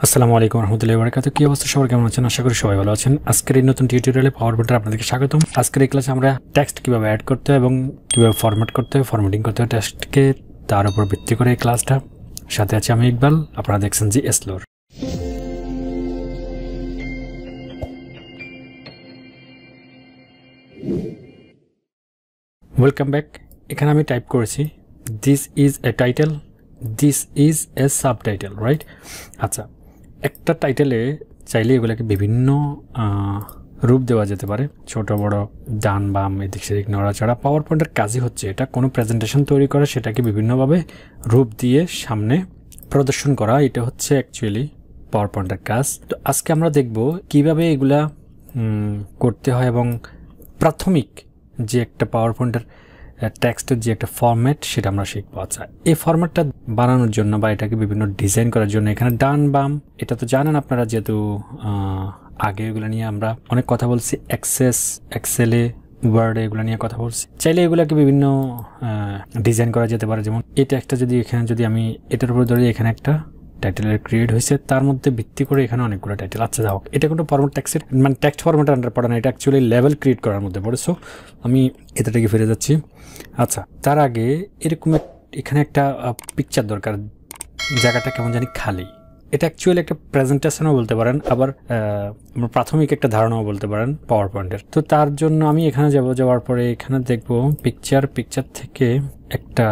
আসসালামু আলাইকুম রহমতুল্লাহি ওয়া বারাকাতুহু। কি অবস্থা সবার, কেমন আছেন? আশা করি সবাই ভালো আছেন। আজকের এই নতুন টিউটোরিয়ালে পাওয়ার পয়েন্টে আপনাদেরকে স্বাগতম। আজকের এই ক্লাসে আমরা টেক্সট কিভাবে অ্যাড করতে হয় এবং কিভাবে ফরম্যাট করতে হয়, ফরম্যাটিং করতে হয় টেক্সটকে, তার উপর ভিত্তি করে এই ক্লাসটা। সাথে আছে আমি ইকবাল, আপনারা দেখছেন জি এসলোর। Welcome back. এখানে আমি টাইপ করেছি this is a title, this is a subtitle, right? আচ্ছা, একটা টাইটেলে চাইলে এগুলোকে বিভিন্ন রূপ দেওয়া যেতে পারে, ছোট বড়, ডান বাম, এদিক সেদিক নড়াচড়া। পাওয়ার পয়েন্টের কাজই হচ্ছে এটা, কোনো প্রেজেন্টেশন তৈরি করা, সেটাকে বিভিন্নভাবে রূপ দিয়ে সামনে প্রদর্শন করা। এটা হচ্ছে অ্যাকচুয়ালি পাওয়ার পয়েন্টের কাজ। তো আজকে আমরা দেখব কিভাবে এগুলা করতে হয় এবং প্রাথমিক যে একটা পাওয়ার পয়েন্টের টেক্সটের যে একটা ফরম্যাট, সেটা আমরা শিখবো। আচ্ছা, এই ফরম্যাটটা বানানোর জন্য বা এটাকে বিভিন্ন ডিজাইন করার জন্য এখানে ডান বাম, এটা তো জানেন আপনারা, যেহেতু আগে এগুলো নিয়ে আমরা অনেক কথা বলছি, এক্সেলে, ওয়ার্ডে এগুলো নিয়ে কথা বলছি। চাইলে এগুলোকে বিভিন্ন ডিজাইন করা যেতে পারে। যেমন এই টেক্সটটা যদি আমি এটার উপর ধরি, এখানে একটা টাইটেলের ক্রিয়েট হয়েছে, তার মধ্যে ভিত্তি করে এখানে অনেকগুলো টাইটেল। আচ্ছা যাই হোক, এটা কিন্তু ফরম্যাট টেক্সটের মানে টেক্সট ফরম্যাটের আন্ডার পড়ে না, এটা অ্যাকচুয়ালি লেভেল ক্রিয়েট করার মধ্যে পড়ে। সো আমি এটা থেকে ফিরে যাচ্ছি। আচ্ছা, তার আগে এরকম এখানে একটা পিকচার দরকার, জায়গাটা কেমন জানি খালি। এটা অ্যাকচুয়ালি একটা প্রেজেন্টেশনও বলতে পারেন, আবার প্রাথমিক একটা ধারণাও বলতে পারেন পাওয়ার পয়েন্টের। তো তার জন্য আমি এখানে যাওয়ার পরে এখানে দেখব পিকচার থেকে একটা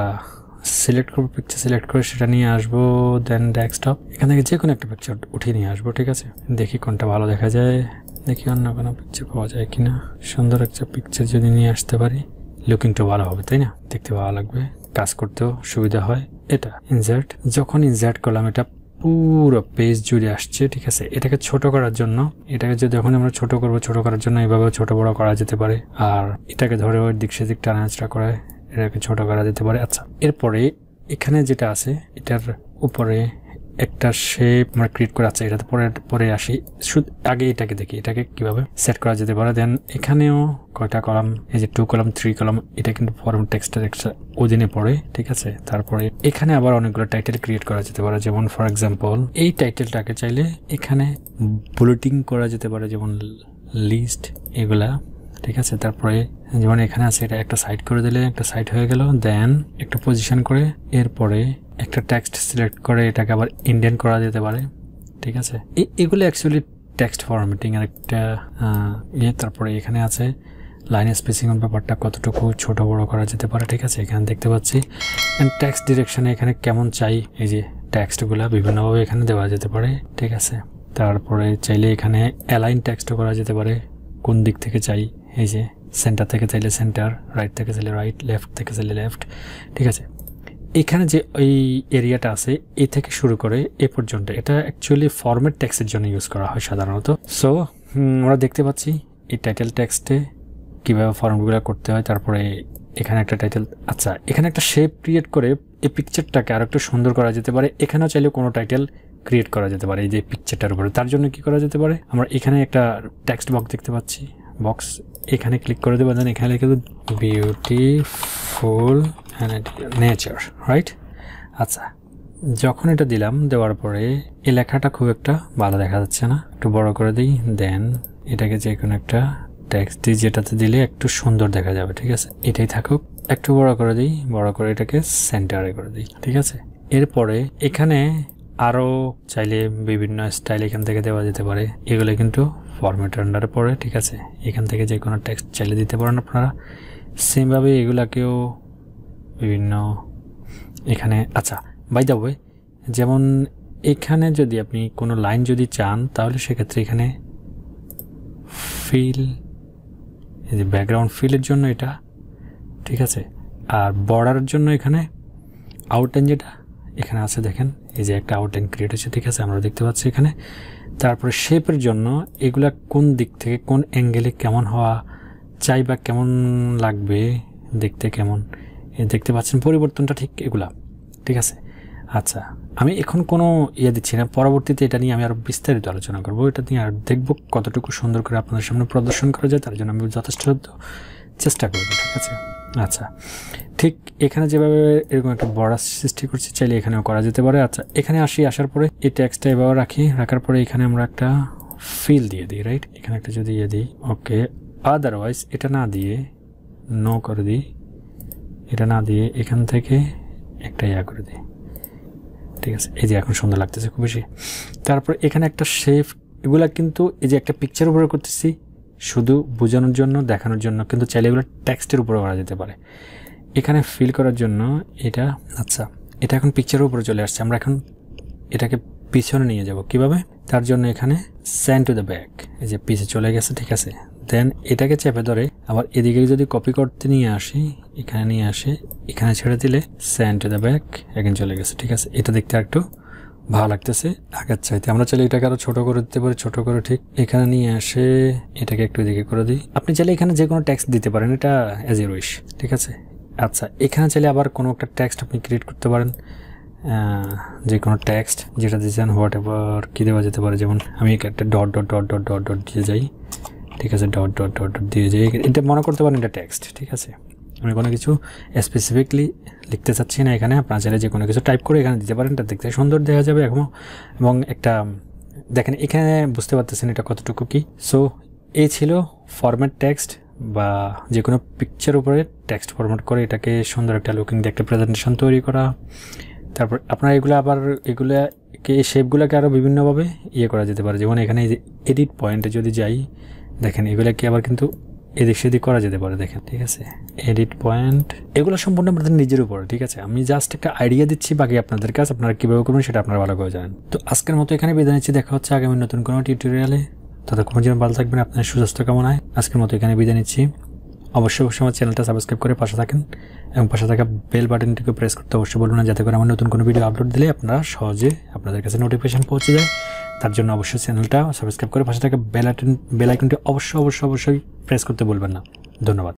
সিলেক্ট করবো, পিকচার সিলেক্ট করে সেটা নিয়ে আসবো, দেন ডেস্কটপ, এখান থেকে যে কোনো একটা পিকচার উঠিয়ে নিয়ে আসবো। ঠিক আছে, দেখি কোনটা ভালো দেখা যায়, দেখি অন্য কোনো পিকচার পাওয়া যায় কিনা। সুন্দর একটা পিকচার যদি নিয়ে আসতে পারি, লুকিংটা ভালো হবে, তাই না? দেখতে ভালো লাগবে, কাজ করতেও সুবিধা হয়। এটা ইনসার্ট, যখন ইনসার্ট করলাম এটা পুরো পেজ জুড়ে আসছে। ঠিক আছে, এটাকে ছোট করার জন্য, এটাকে যদি যখন আমরা ছোট করবো, ছোট করার জন্য এইভাবে ছোট বড় করা যেতে পারে। আর এটাকে ধরে ওই দিক সেদিক টানাচড়া করে এটাকে ছোট করা যেতে পারে। আচ্ছা, এরপরে এখানে যেটা আছে, এটার উপরে একটা শেপ আমরা ক্রিয়েট করে, আচ্ছা এটাতে পরে আসি। শুধু আগে এটাকে দেখি, এটাকে কিভাবে সেট করা যেতে পারে। দেন এখানেও কয়টা কলাম, এই যে 2 কলাম 3 কলাম, এটা কিন্তু ফরম্যাট টেক্সটের একটা অধীনে পড়ে। ঠিক আছে, তারপরে এখানে আবার অনেকগুলো টাইটেল ক্রিয়েট করা যেতে পারে। যেমন ফর এক্সাম্পল এই টাইটেলটাকে চাইলে এখানে বুলেটিং করা যেতে পারে, যেমন লিস্ট, এগুলা। ঠিক আছে, তারপরে যেমন এখানে আছে, এটা একটা সাইড করে দিলে একটা সাইড হয়ে গেল। দেন একটা পজিশন করে এরপরে একটা টেক্সট সিলেক্ট করে এটাকে আবার ইন্ডেন্ট করা যেতে পারে। ঠিক আছে, এগুলো অ্যাকচুয়ালি টেক্সট ফরম্যাটিং এর একটা তারপরে এখানে আছে লাইন স্পেসিং ব্যাপারটা কতটুকু ছোট বড় করা যেতে পারে। ঠিক আছে, এখানে দেখতে পাচ্ছি। টেক্সট ডিরেকশনে এখানে কেমন চাই, এই যে টেক্সটগুলা বিভিন্নভাবে এখানে দেওয়া যেতে পারে। ঠিক আছে, তারপরে চাইলে এখানে অ্যালাইন টেক্সটও করা যেতে পারে, কোন দিক থেকে চাই, এই যে সেন্টার থেকে চাইলে সেন্টার, রাইট থেকে চাইলে রাইট, লেফট থেকে চাইলে লেফট। ঠিক আছে, এখানে যে এই এরিয়াটা আছে, এই থেকে শুরু করে এ পর্যন্ত, এটা অ্যাকচুয়ালি ফরম্যাট টেক্সটের জন্য ইউজ করা হয় সাধারণত। সো আমরা দেখতে পাচ্ছি এই টাইটেল টেক্সটে কীভাবে ফর্মগুলো করতে হয়। তারপরে এখানে একটা টাইটেল, আচ্ছা এখানে একটা শেপ ক্রিয়েট করে এই পিকচারটাকে আরও একটু সুন্দর করা যেতে পারে। এখানেও চাইলে কোনো টাইটেল ক্রিয়েট করা যেতে পারে এই যে পিকচারটার উপরে। তার জন্য কি করা যেতে পারে, আমরা এখানে একটা টেক্সট বক্স দেখতে পাচ্ছি, বক্স, এখানে ক্লিক করে দেবো। দেন এখানে লিখে দেবো বিউটিফুল নেচার, রাইট? আচ্ছা, যখন এটা দিলাম, দেওয়ার পরে এই লেখাটা খুব একটা ভালো দেখা যাচ্ছে না, একটু বড় করে দিই। দেন এটাকে যে কোনো একটা টেক্সট দিই, যেটাতে দিলে একটু সুন্দর দেখা যাবে। ঠিক আছে, এটাই থাকুক, একটু বড় করে দিই, বড় করে এটাকে সেন্টারে করে দিই। ঠিক আছে, এরপরে এখানে আরও চাইলে বিভিন্ন স্টাইল এখান থেকে দেওয়া যেতে পারে, এগুলো কিন্তু ফরম্যাটের আন্ডারে পড়ে। ঠিক আছে, এখান থেকে যে কোনো টেক্সট চাইলে দিতে পারেন আপনারা। সেমভাবে এগুলাকেও বিভিন্ন এখানে, আচ্ছা বাই দ্য ওয়ে, যেমন এখানে যদি আপনি কোনো লাইন যদি চান, তাহলে সেক্ষেত্রে এখানে ফিল, এই যে ব্যাকগ্রাউন্ড ফিলের জন্য এটা। ঠিক আছে, আর বর্ডারের জন্য এখানে আউটলাইন যেটা এখানে আছে, দেখেন এই যে একটা আউটলাইন ক্রিয়েট হচ্ছে। ঠিক আছে, আমরা দেখতে পাচ্ছি এখানে। তারপরে শেপের জন্য এগুলা কোন দিক থেকে কোন অ্যাঙ্গেলে কেমন হওয়া চাই বা কেমন লাগবে দেখতে, কেমন দেখতে পাচ্ছেন পরিবর্তনটা, ঠিক এগুলা। ঠিক আছে, আচ্ছা আমি এখন কোনো দিচ্ছি না, পরবর্তীতে এটা নিয়ে আমি আরও বিস্তারিত আলোচনা করবো, এটা নিয়ে আর দেখবো কতটুকু সুন্দর করে আপনাদের সামনে প্রদর্শন করা যায়। তার জন্য আমি যথেষ্ট চেষ্টা করবো। ঠিক আছে, আচ্ছা, ঠিক এখানে যেভাবে এরকম একটা বর্ডার সৃষ্টি করছি চাইলে এখানেও করা যেতে পারে। আচ্ছা, এখানে আসার পরে এই টেক্সটটা এভাবে রাখার পরে এখানে আমরা একটা ফিল দিয়ে দিই, রাইট? এখানে একটা যদি দিই, ওকে। আদারওয়াইজ এটা না দিয়ে নো করে দিই, এটা না দিয়ে এখান থেকে একটা করে দিই, ঠিক আছে? এই যে এখন সুন্দর লাগতেছে খুব বেশি। তারপর এখানে একটা শেপ, এগুলা কিন্তু এই যে একটা পিকচার উপরে করতেছি শুধু বোঝানোর জন্য, দেখানোর জন্য, কিন্তু চাইলে এগুলো টেক্সটের উপরে করা যেতে পারে। এখানে ফিল করার জন্য এটা, আচ্ছা এটা এখন পিকচারের উপরে চলে আসছে, আমরা এখন এটাকে পিছনে নিয়ে যাব কিভাবে? তার জন্য এখানে সেন্ড টু দ্য ব্যাক, এই যে পিছে চলে গেছে, ঠিক আছে? দেন এটাকে চেপে ধরে আবার এদিকে যদি কপি করতে নিয়ে আসি, এখানে নিয়ে আসে, এখানে ছেড়ে দিলে সেন্ড টু দ্য ব্যাক এখন চলে গেছে, ঠিক আছে? এটা দেখতে একটু ভালো লাগতেছে আগের চাইতে। আমরা চাইলে এটাকে আরো ছোট করে দিতে পারি, ছোট করে ঠিক এখানে নিয়ে আসে এটাকে একটু এদিকে করে দিই। আপনি চাইলে এখানে যে কোনো টেক্সট দিতে পারেন, এটা অ্যাজ ইউর উইশ, ঠিক আছে? আচ্ছা, এখানে চাইলে আবার কোনো একটা টেক্সট আপনি ক্রিয়েট করতে পারেন, যে কোনো টেক্সট যেটা দিয়েছেন, হোয়াট এভার কী দেওয়া যেতে পারে। যেমন আমি একটা dot dot dot dot dot dot দিয়ে যাই, ঠিক আছে? ডট ডট ডট ডট দিয়ে যাই, এটা মনে করতে পারেন এটা টেক্সট, ঠিক আছে? আমি কোনো কিছু স্পেসিফিকলি লিখতে চাচ্ছি না এখানে, আপনারা চাইলে যে কোনো কিছু টাইপ করে এখানে দিতে পারেন, এটা দেখতে সুন্দর দেখা যাবে এখন। এবং একটা দেখেন এখানে বুঝতে পারতেছেন এটা কতটুকু কি। সো এই ছিল ফরম্যাট টেক্সট, বা যে কোনো পিকচার উপরে টেক্সট ফরম্যাট করে এটাকে সুন্দর একটা লুকিং দিয়ে একটা প্রেজেন্টেশন তৈরি করা। তারপর আপনারা এগুলো আবার এগুলোকে এই শেপগুলোকে আরও বিভিন্নভাবে করা যেতে পারে। যেমন এখানে এই যে এডিট পয়েন্টে যদি যাই, দেখেন এগুলোকে আবার কিন্তু এদিক সেদিক করা যেতে পারে, দেখেন, ঠিক আছে? এডিট পয়েন্ট, এগুলো সম্পূর্ণ আপনাদের নিজের উপর, ঠিক আছে? আমি জাস্ট একটা আইডিয়া দিচ্ছি, বাকি আপনাদের কাছে, আপনারা কীভাবে করবেন সেটা আপনারা ভালো করে জানেন। তো আজকের মতো এখানে বিদায় নিচ্ছি, দেখা হচ্ছে আগামী নতুন কোনো টিউটোরিয়ালে। ততক্ষণ যেন ভালো থাকবেন, আপনার সুস্বাস্থ্য কামনায় আজকের মতো এখানে বিদায় নিচ্ছি। অবশ্যই আমার চ্যানেলটা সাবস্ক্রাইব করে পাশে থাকেন এবং পাশে থাকা বেল বাটনটিকে প্রেস করতে অবশ্যই বলবেন না, যাতে করে আমার নতুন কোনো ভিডিও আপলোড দিলে আপনারা সহজে আপনাদের কাছে নোটিফিকেশন পৌঁছে যায়। তার জন্য অবশ্যই চ্যানেলটা সাবস্ক্রাইব করে পাশে থাকা বেল আইকনটি অবশ্যই প্রেস করতে বলবেন না। ধন্যবাদ।